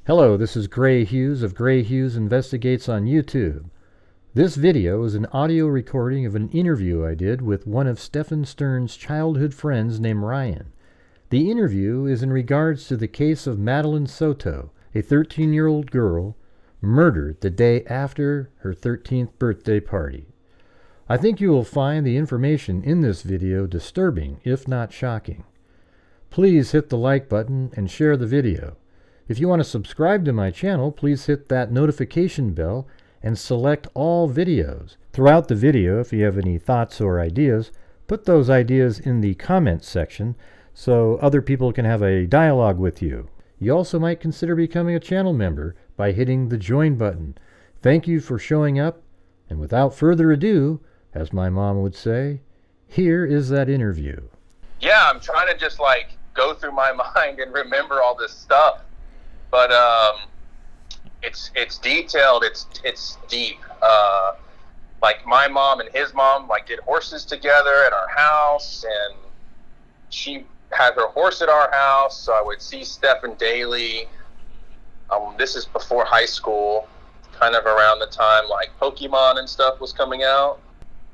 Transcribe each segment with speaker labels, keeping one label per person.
Speaker 1: Hello, this is Gray Hughes of Gray Hughes Investigates on YouTube. This video is an audio recording of an interview I did with one of Stephan Sterns' childhood friends named Ryan. The interview is in regards to the case of Madeline Soto, a 13-year-old girl murdered the day after her 13th birthday party. I think you will find the information in this video disturbing, if not shocking. Please hit the like button and share the video. If you want to subscribe to my channel, please hit that notification bell and select all videos. Throughout the video, if you have any thoughts or ideas, put those ideas in the comments section so other people can have a dialogue with you. You also might consider becoming a channel member by hitting the join button. Thank you for showing up, and without further ado, as my mom would say, here is that interview.
Speaker 2: Yeah, I'm trying to just go through my mind and remember all this stuff. But it's detailed. It's deep. Like my mom and his mom did horses together at our house, and she had her horse at our house, so I would see Stephan daily. This is before high school, kind of around the time Pokemon and stuff was coming out.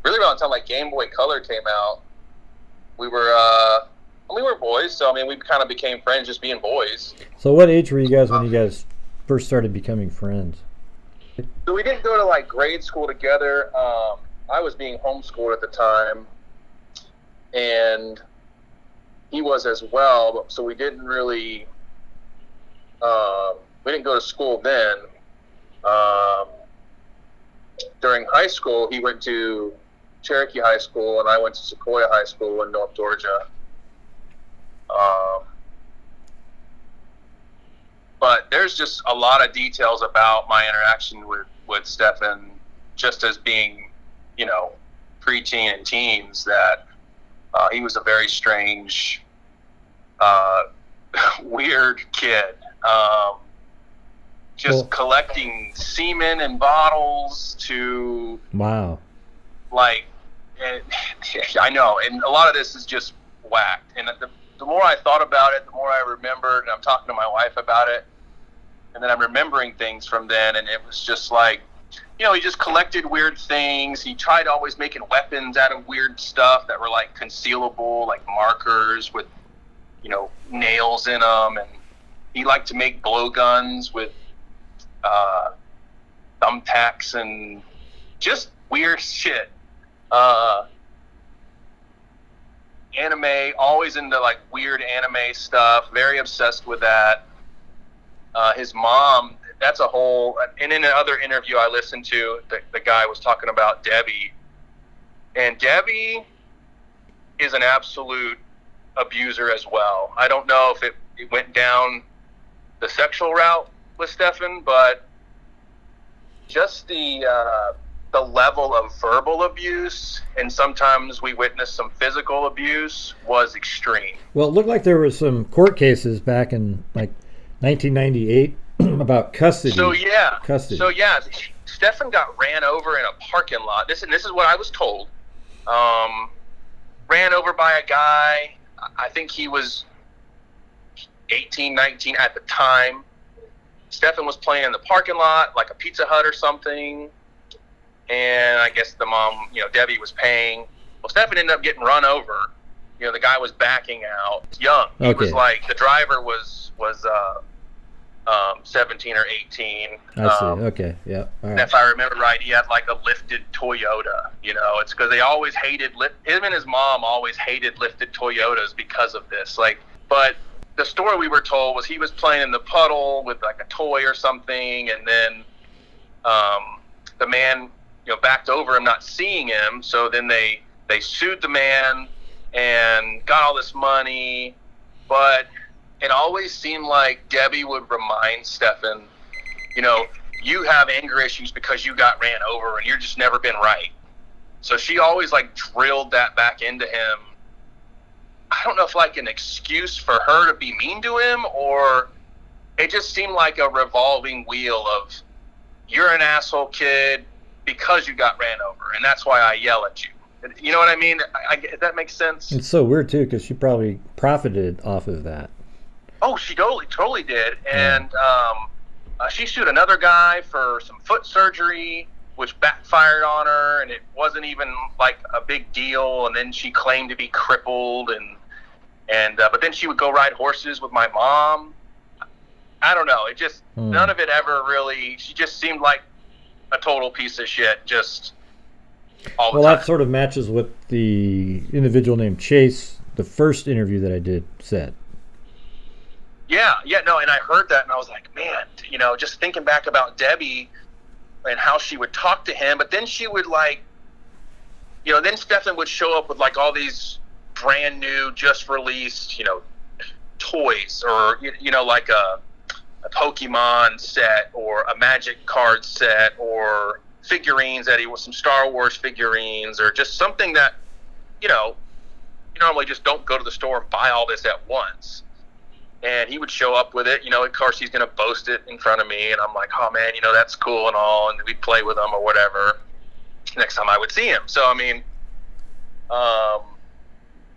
Speaker 2: Really around the time Game Boy Color came out. We were boys, so we kind of became friends just being boys.
Speaker 1: So what age were you guys when you guys first started becoming friends?
Speaker 2: So we didn't go to grade school together. I was being homeschooled at the time, and he was as well. So we didn't really, we didn't go to school then. During high school, he went to Cherokee High School, and I went to Sequoia High School in North Georgia. But there's just a lot of details about my interaction with Stephan, just as being, preteen and teens, that he was a very strange, weird kid. Collecting semen in bottles to...
Speaker 1: Wow.
Speaker 2: I know, and a lot of this is just whacked. And the more I thought about it, the more I remembered, and I'm talking to my wife about it, and then I'm remembering things from then, and it was just he just collected weird things. He tried always making weapons out of weird stuff that were concealable, like markers with, nails in them, and he liked to make blowguns with thumbtacks and just weird shit. Anime, always into weird anime stuff, very obsessed with that. His mom, that's a whole, and in another interview I listened to, the guy was talking about Debbie, and Debbie is an absolute abuser as well. I don't know if it went down the sexual route with Stephan, but just the level of verbal abuse, and sometimes we witnessed some physical abuse, was extreme.
Speaker 1: Well, it looked like there were some court cases back in 1998 about custody.
Speaker 2: So yeah, Stephan got ran over in a parking lot. This is what I was told. Ran over by a guy. I think he was 18, 19 at the time. Stephan was playing in the parking lot, like a Pizza Hut or something. And I guess the mom, Debbie, was paying. Well, Stephan ended up getting run over. The guy was backing out. Young. He was the driver was 17 or 18.
Speaker 1: I see. Okay. Yeah. All right.
Speaker 2: And if I remember right, he had a lifted Toyota. It's because they always hated him and his mom always hated lifted Toyotas because of this. But the story we were told was he was playing in the puddle with a toy or something, and then the man backed over him, not seeing him. So then they sued the man and got all this money, but it always seemed like Debbie would remind Stephan, you have anger issues because you got ran over and you're just never been right. So she always drilled that back into him. I don't know if an excuse for her to be mean to him, or it just seemed like a revolving wheel of, you're an asshole kid because you got ran over, and that's why I yell at you. You know what I mean? If that makes sense.
Speaker 1: It's so weird too, because she probably profited off of that.
Speaker 2: Oh, she totally did. And she sued another guy for some foot surgery, which backfired on her, and it wasn't even like a big deal. And then she claimed to be crippled, but then she would go ride horses with my mom. I don't know. It just, none of it ever really, she just seemed like a total piece of shit, just all the time.
Speaker 1: Well, that sort of matches what the individual named Chase, the first interview that I did, said.
Speaker 2: Yeah, no, and I heard that, and I was like, man, just thinking back about Debbie and how she would talk to him, but then she would then Stephan would show up with like all these brand new, just released, toys, or like a Pokemon set or a Magic card set or figurines that he was, some Star Wars figurines, or just something that you normally just don't go to the store and buy all this at once. And he would show up with it, of course he's going to boast it in front of me, and I'm like, oh man, that's cool and all, and we'd play with him or whatever next time I would see him. So I mean,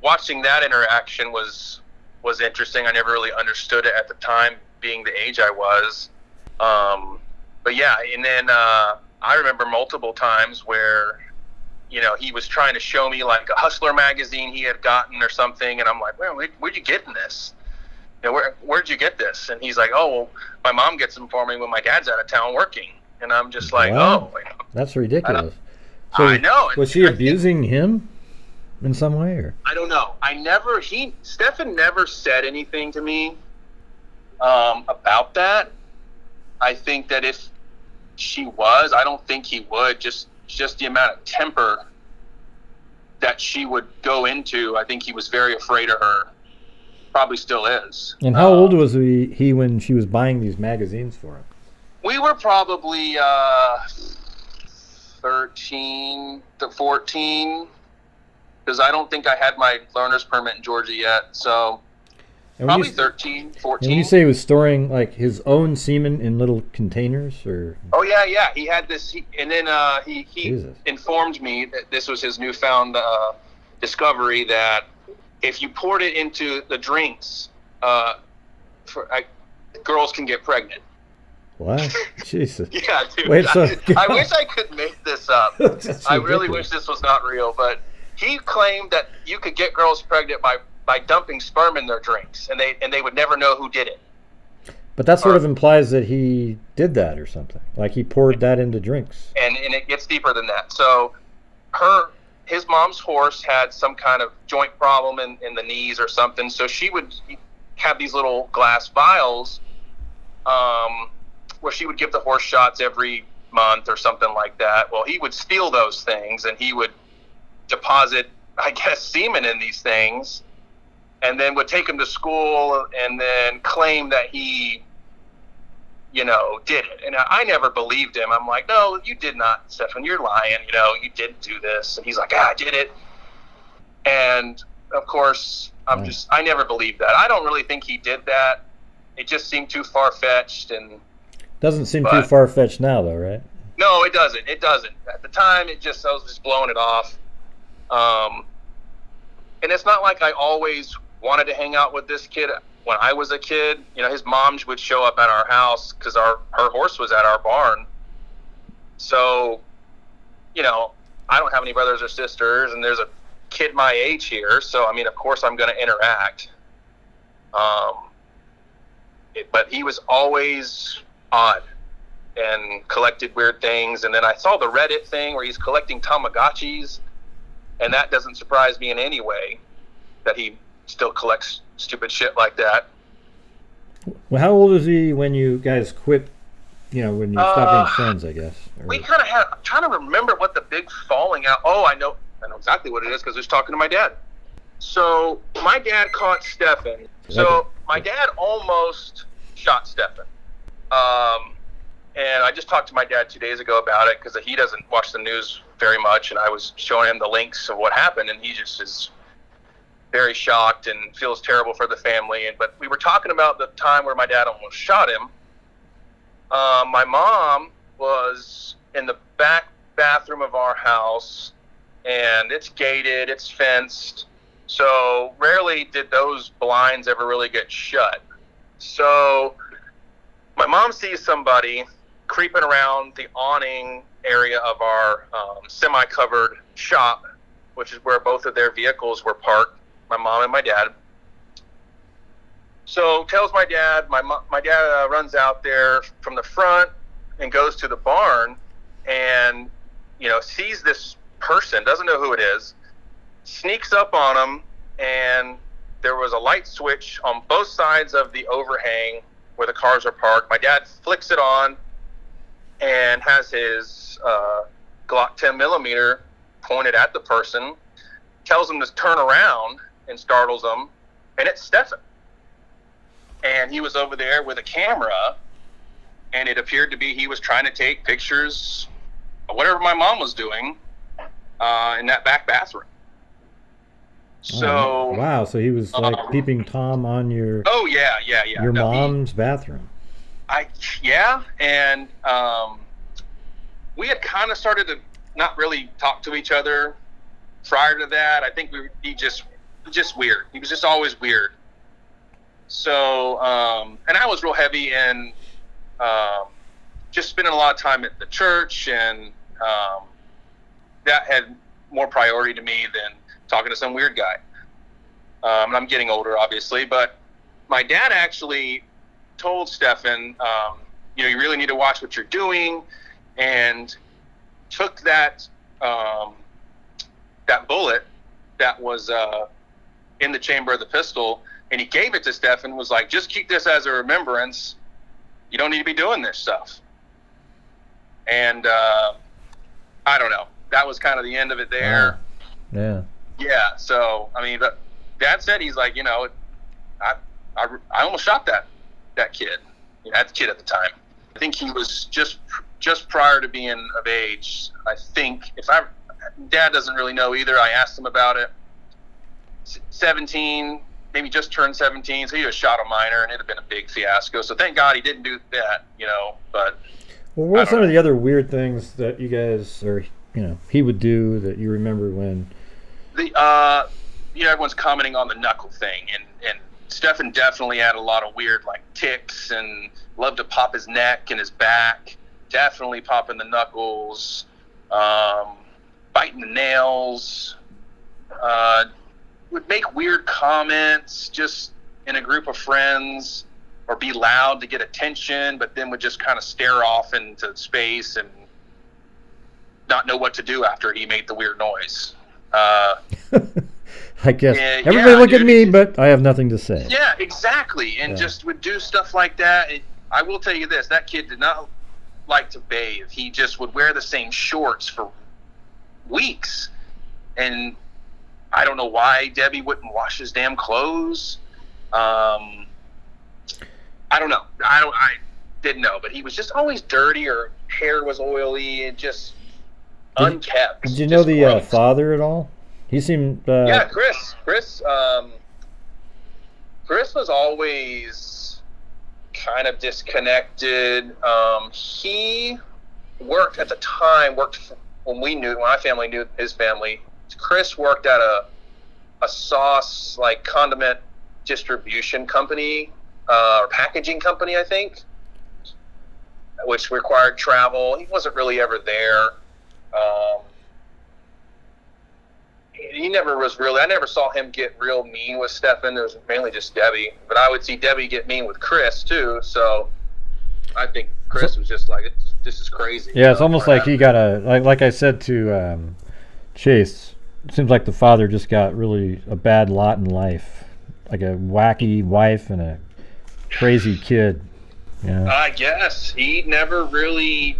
Speaker 2: watching that interaction was interesting. I never really understood it at the time, being the age I was. But yeah, and then I remember multiple times where, he was trying to show me like a Hustler magazine he had gotten or something, and I'm like, well, where'd you get this? Where'd you get this? And he's like, oh, well, my mom gets them for me when my dad's out of town working. And I'm just like,
Speaker 1: wow. Oh. That's ridiculous.
Speaker 2: I know.
Speaker 1: Was she abusing him in some way? Or?
Speaker 2: I don't know. Stephan never said anything to me about that. I think that if she was, I don't think he would. Just the amount of temper that she would go into, I think he was very afraid of her. Probably still is.
Speaker 1: And how old was he when she was buying these magazines for him?
Speaker 2: We were probably 13 to 14, because I don't think I had my learner's permit in Georgia yet. So probably 13, 14.
Speaker 1: And when you say he was storing like his own semen in little containers, or?
Speaker 2: Oh yeah. He had this, and then he informed me that this was his newfound discovery, that if you poured it into the drinks, girls can get pregnant.
Speaker 1: What? Jesus.
Speaker 2: Yeah, dude.
Speaker 1: Wait,
Speaker 2: I wish I could make this up. I really wish this was not real, but he claimed that you could get girls pregnant by dumping sperm in their drinks, and they would never know who did it.
Speaker 1: But that sort of implies that he did that or something. Like he poured that into drinks.
Speaker 2: And it gets deeper than that. So his mom's horse had some kind of joint problem in the knees or something, so she would have these little glass vials where she would give the horse shots every month or something like that. Well, he would steal those things, and he would deposit, I guess, semen in these things, and then would take them to school and then claim that he did it. And I never believed him. I'm like, no, you did not, Stephan. You're lying. You didn't do this. And he's like, I did it. And of course, I never believed that. I don't really think he did that. It just seemed too far-fetched. And
Speaker 1: doesn't seem too far-fetched now, though, right?
Speaker 2: No, it doesn't. It doesn't. At the time, I was just blowing it off. And it's not like I always wanted to hang out with this kid. When I was a kid, his mom would show up at our house because her horse was at our barn. So, I don't have any brothers or sisters, and there's a kid my age here. So, I mean, of course I'm going to interact. But he was always odd and collected weird things. And then I saw the Reddit thing where he's collecting Tamagotchis, and that doesn't surprise me in any way that he still collects stupid shit like that.
Speaker 1: Well, how old was he when you guys quit, when you stopped being friends, I guess?
Speaker 2: We kind of had, I'm trying to remember what the big falling out, I know exactly what it is, because I was talking to my dad. So my dad caught Stephan. So my dad almost shot Stephan. And I just talked to my dad 2 days ago about it, because he doesn't watch the news very much, and I was showing him the links of what happened, and he just is very shocked and feels terrible for the family. But we were talking about the time where my dad almost shot him. My mom was in the back bathroom of our house, and it's gated, it's fenced, so rarely did those blinds ever really get shut. So My mom sees somebody creeping around the awning area of our semi-covered shop, which is where both of their vehicles were parked, my mom and my dad. So tells my dad, my dad runs out there from the front and goes to the barn and, sees this person, doesn't know who it is, sneaks up on him, and there was a light switch on both sides of the overhang where the cars are parked. My dad flicks it on and has his Glock 10 millimeter pointed at the person, tells him to turn around and startles him, and it's Stephan. And he was over there with a camera, and it appeared to be he was trying to take pictures of whatever my mom was doing in that back bathroom. So
Speaker 1: wow, so he was like peeping Tom on your
Speaker 2: your
Speaker 1: mom's bathroom.
Speaker 2: And we had kind of started to not really talk to each other prior to that. I think he just weird. He was just always weird. So and I was real heavy in just spending a lot of time at the church, and that had more priority to me than talking to some weird guy. And I'm getting older, obviously, but my dad actually told Stephan, you really need to watch what you're doing, and took that that bullet that was in the chamber of the pistol, and he gave it to Stephan, was like, just keep this as a remembrance. You don't need to be doing this stuff. And I don't know. That was kind of the end of it there.
Speaker 1: Wow.
Speaker 2: Yeah. So, I mean, but Dad said, he's like, I almost shot that kid. That kid at the time. I think he was just prior to being of age. I think Dad doesn't really know either. I asked him about it. 17, maybe just turned 17. So he was shot a minor, and it'd have been a big fiasco. So thank God he didn't do that, but.
Speaker 1: Well, what are some of the other weird things that you guys, or he would do that you remember when?
Speaker 2: Everyone's commenting on the knuckle thing, and Stephan definitely had a lot of weird tics, and loved to pop his neck and his back. Definitely popping the knuckles, biting the nails. Would make weird comments just in a group of friends, or be loud to get attention, but then would just kind of stare off into space and not know what to do after he made the weird noise.
Speaker 1: I guess everybody look at me, but I have nothing to say.
Speaker 2: Yeah, exactly. And just would do stuff like that. I will tell you this, that kid did not like to bathe. He just would wear the same shorts for weeks. And I don't know why Debbie wouldn't wash his damn clothes. I don't know. I didn't know, but he was just always dirty, or hair was oily, and just unkept.
Speaker 1: Did you know the father at all? He seemed.
Speaker 2: Yeah, Chris. Chris was always kind of disconnected. He worked when my family knew his family. Chris worked at a sauce condiment distribution company. Or packaging company, I think, which required travel. He wasn't really ever there. He never was really. I never saw him get real mean with Stephan. It was mainly just Debbie, but I would see Debbie get mean with Chris too. So I think Chris was just like, "This is crazy."
Speaker 1: Yeah, it's almost like he got like I said to Chase. It seems like the father just got really a bad lot in life, like a wacky wife and a crazy kid.
Speaker 2: I guess he never really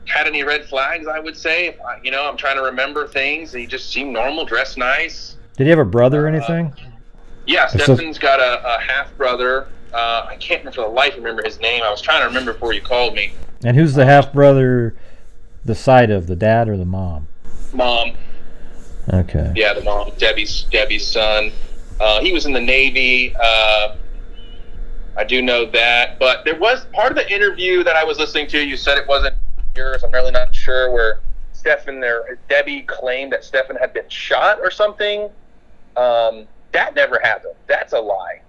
Speaker 2: had any red flags, I would say. I'm trying to remember things. He just seemed normal, dressed nice.
Speaker 1: Did he have a brother or anything?
Speaker 2: Yeah, Stephan's got a half brother. I can't for the life remember his name. I was trying to remember before you called me.
Speaker 1: And who's the half brother? The side of the dad or the mom?
Speaker 2: Mom.
Speaker 1: Okay.
Speaker 2: Yeah, the mom. Debbie's son. He was in the Navy. I do know that. But there was part of the interview that I was listening to, you said it wasn't yours. I'm really not sure, where Debbie claimed that Stephan had been shot or something. That never happened. That's a lie.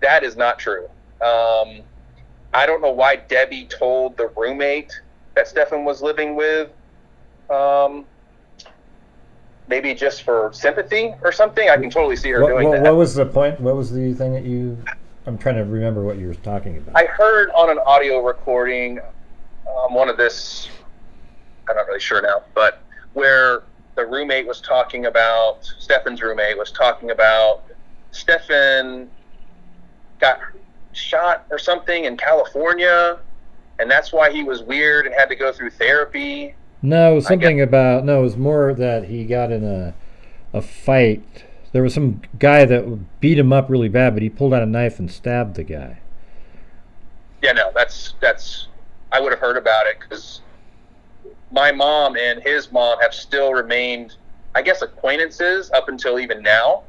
Speaker 2: That is not true. I don't know why Debbie told the roommate that Stephan was living with. Maybe just for sympathy or something. I can totally see her doing that.
Speaker 1: What was the point? What was the thing that you... I'm trying to remember what you were talking about.
Speaker 2: I heard on an audio recording, one of this, I'm not really sure now, but where the roommate was talking about, Stephan's roommate was talking about Stephan got shot or something in California, and that's why he was weird and had to go through therapy.
Speaker 1: No, it was something about... No, it was more that he got in a fight. There was some guy that beat him up really bad, but he pulled out a knife and stabbed the guy.
Speaker 2: Yeah, no, that's I would have heard about it because my mom and his mom have still remained, I guess, acquaintances up until even now.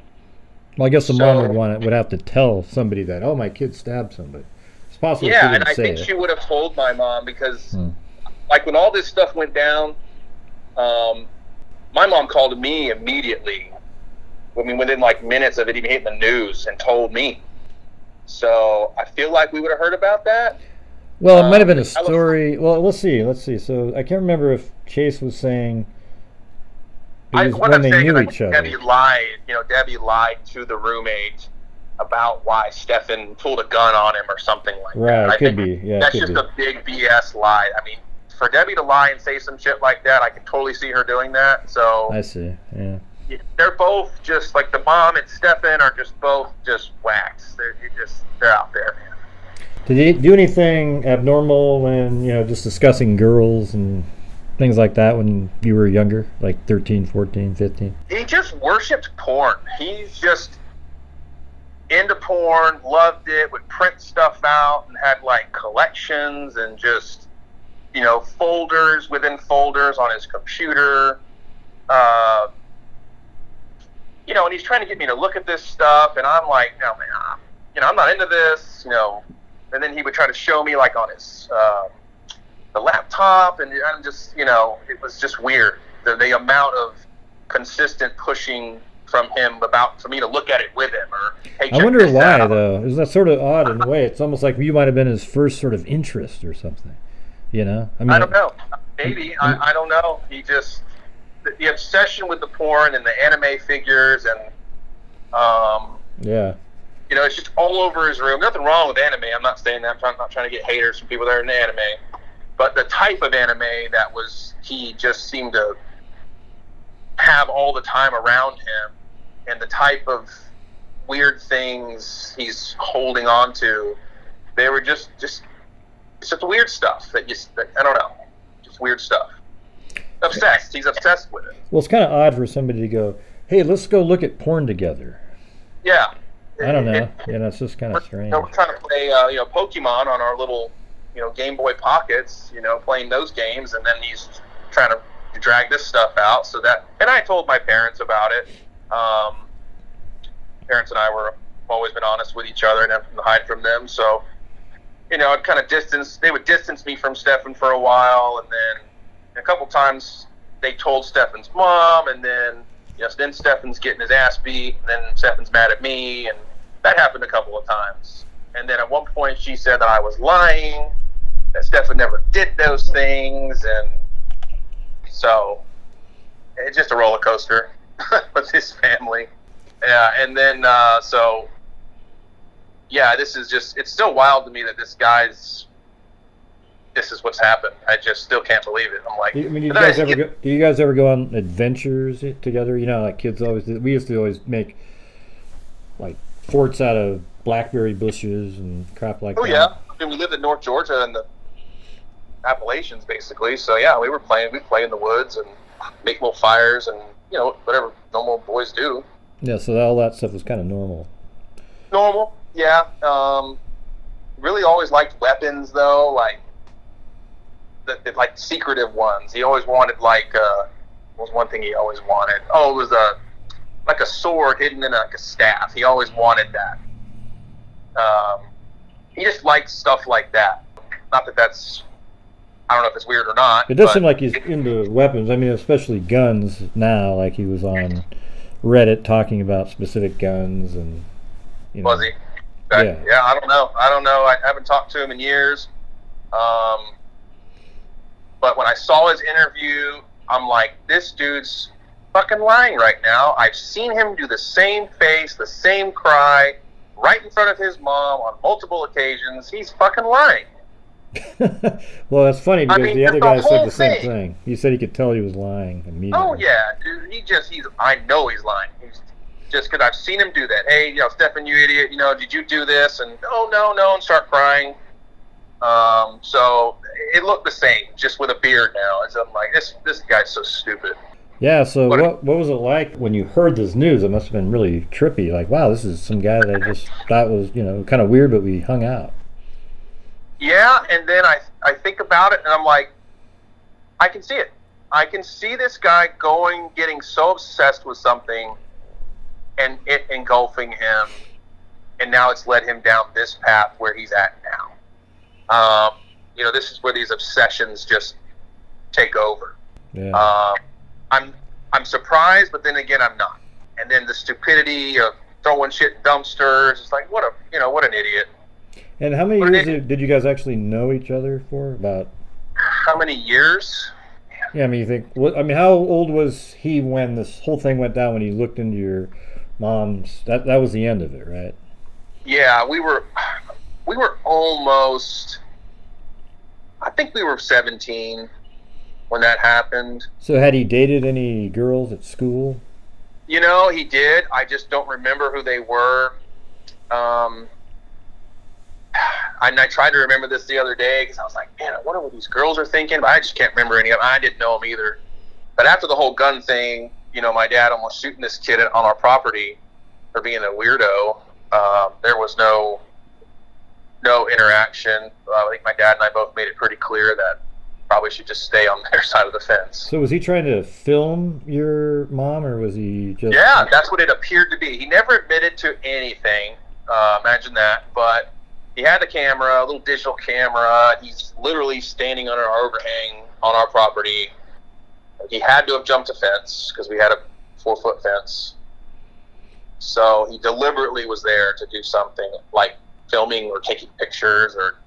Speaker 1: Well, I guess the mom would have to tell somebody that, oh, my kid stabbed somebody. It's possible.
Speaker 2: Yeah, and I think she would have told my mom because, like, when all this stuff went down, my mom called me immediately. I mean, within like minutes of it even hitting the news, and told me. So I feel like we would have heard about that.
Speaker 1: Well, it might have been a story. Well, let's see. So I can't remember if Chase was saying it was when they knew each other.
Speaker 2: Debbie lied to the roommate about why Stephan pulled a gun on him or something like that.
Speaker 1: Right, could be. Yeah,
Speaker 2: that's just a big BS lie. I mean, for Debbie to lie and say some shit like that, I can totally see her doing that. So
Speaker 1: I see. Yeah.
Speaker 2: They're both just like the mom and Stephan are just both just whacked. They're out there, man.
Speaker 1: Did he do anything abnormal when, just discussing girls and things like that when you were younger, like 13, 14, 15?
Speaker 2: He just worshipped porn. He's just into porn, loved it, would print stuff out and had like collections and just, folders within folders on his computer. And he's trying to get me to look at this stuff, and I'm like, no, man, I'm not into this, And then he would try to show me, like, on his the laptop, and I'm just, it was just weird. The amount of consistent pushing from him for me to look at it with him, or hey,
Speaker 1: I wonder why, though. Isn't that sort of odd in a way? It's almost like you might have been his first sort of interest or something. I mean,
Speaker 2: I don't know. Maybe I don't know. He just. The obsession with the porn and the anime figures and it's just all over his room. Nothing wrong with anime. I'm not saying that. I'm not trying to get haters from people that are in anime. But the type of anime he just seemed to have all the time around him, and the type of weird things he's holding on to, they were just weird stuff that I don't know, just weird stuff. Obsessed. He's obsessed with it.
Speaker 1: Well, it's kind of odd for somebody to go, hey, let's go look at porn together.
Speaker 2: Yeah.
Speaker 1: I don't know. It's just kind of strange.
Speaker 2: We're trying to play, Pokemon on our little, Game Boy Pockets, playing those games, and then he's trying to drag this stuff out. And I told my parents about it. Parents and I always been honest with each other and nothing to hide from them. So, I'd kind of they would distance me from Stephan for a while, and then a couple times they told Stephan's mom, and then then Stephan's getting his ass beat, and then Stephan's mad at me, and that happened a couple of times. And then at one point she said that I was lying, that Stephan never did those things, and so it's just a roller coaster with his family. Yeah, and then this is just, it's still wild to me that this is what's happened. I just still can't believe it. I'm like,
Speaker 1: do you guys ever go on adventures together? Like kids always did. We used to always make like forts out of blackberry bushes and crap like that.
Speaker 2: Oh yeah, we lived in North Georgia in the Appalachians basically. So yeah, we play in the woods and make little fires and whatever normal boys do.
Speaker 1: Yeah, so all that stuff was kind of normal.
Speaker 2: Normal, yeah. Really always liked weapons though, like. The like secretive ones. He always wanted what was one thing he always wanted? Oh, it was like a sword hidden in like a staff. He always wanted that. He just likes stuff like that. Not that that's, I don't know if it's weird or not.
Speaker 1: It does seem like he's into weapons. I mean, especially guns now. Like he was on Reddit talking about specific guns and.
Speaker 2: Was he? Okay. Yeah. I don't know. I haven't talked to him in years. But when I saw his interview, I'm like, this dude's fucking lying right now. I've seen him do the same face, the same cry, right in front of his mom on multiple occasions. He's fucking lying.
Speaker 1: Well, that's funny because the other guy said the same
Speaker 2: thing.
Speaker 1: thing. He said he could tell he was lying immediately.
Speaker 2: Oh yeah, dude. I know he's lying. He's just because I've seen him do that. Hey, Stephan, you idiot. Did you do this? And oh no, and start crying. So it looked the same, just with a beard now. As I'm like, this guy's so stupid.
Speaker 1: Yeah. So what was it like when you heard this news? It must have been really trippy. Like, wow, this is some guy that I just thought was kind of weird, but we hung out.
Speaker 2: Yeah, and then I think about it, and I'm like, I can see it. I can see this guy getting so obsessed with something, and it engulfing him, and now it's led him down this path where he's at now. This is where these obsessions just take over.
Speaker 1: Yeah.
Speaker 2: I'm surprised, but then again, I'm not. And then the stupidity of throwing shit in dumpsters. It's like, what an idiot.
Speaker 1: And how many years did you guys actually know each other for? About
Speaker 2: how many years?
Speaker 1: Yeah, I mean, how old was he when this whole thing went down? When he looked into your mom's, that was the end of it, right?
Speaker 2: Yeah, we were almost. I think we were 17 when that happened.
Speaker 1: So had he dated any girls at school?
Speaker 2: He did. I just don't remember who they were. And I tried to remember this the other day because I was like, man, I wonder what these girls are thinking. But I just can't remember any of them. I didn't know them either. But after the whole gun thing, my dad almost shooting this kid on our property for being a weirdo. There was no interaction. I think my dad and I both made it pretty clear that probably should just stay on their side of the fence.
Speaker 1: So was he trying to film your mom, or was he just...
Speaker 2: Yeah, that's what it appeared to be. He never admitted to anything. Imagine that. But he had a camera, a little digital camera. He's literally standing under our overhang on our property. He had to have jumped a fence because we had a 4-foot fence. So he deliberately was there to do something like filming or taking pictures, or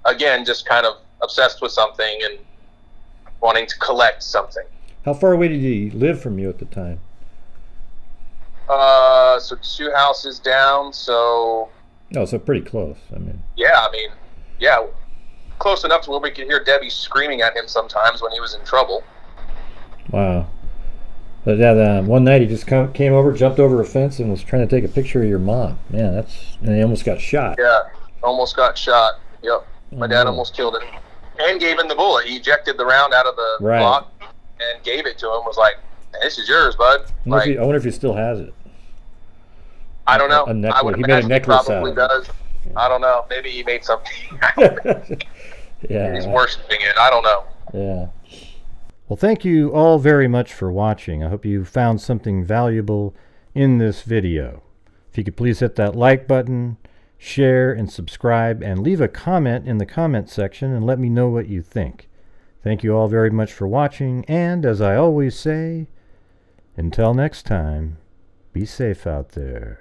Speaker 2: again, just kind of obsessed with something and wanting to collect something.
Speaker 1: How far away did he live from you at the time?
Speaker 2: So 2 houses down, so...
Speaker 1: Oh, so pretty close.
Speaker 2: Yeah, close enough to where we could hear Debbie screaming at him sometimes when he was in trouble.
Speaker 1: Wow. But yeah, one night he just came over, jumped over a fence, and was trying to take a picture of your mom. Man, and he almost got shot.
Speaker 2: Yeah, almost got shot. Yep. My dad almost killed him. And gave him the bullet. He ejected the round out of the block and gave it to him. Was like, this is yours, bud.
Speaker 1: I wonder if he still has it.
Speaker 2: I don't know.
Speaker 1: I would imagine he
Speaker 2: probably does. I don't know. Maybe he made something.
Speaker 1: Yeah.
Speaker 2: He's worshipping it. I don't know.
Speaker 1: Yeah. Well, thank you all very much for watching. I hope you found something valuable in this video. If you could please hit that like button, share and subscribe, and leave a comment in the comment section and let me know what you think. Thank you all very much for watching, and as I always say, until next time, be safe out there.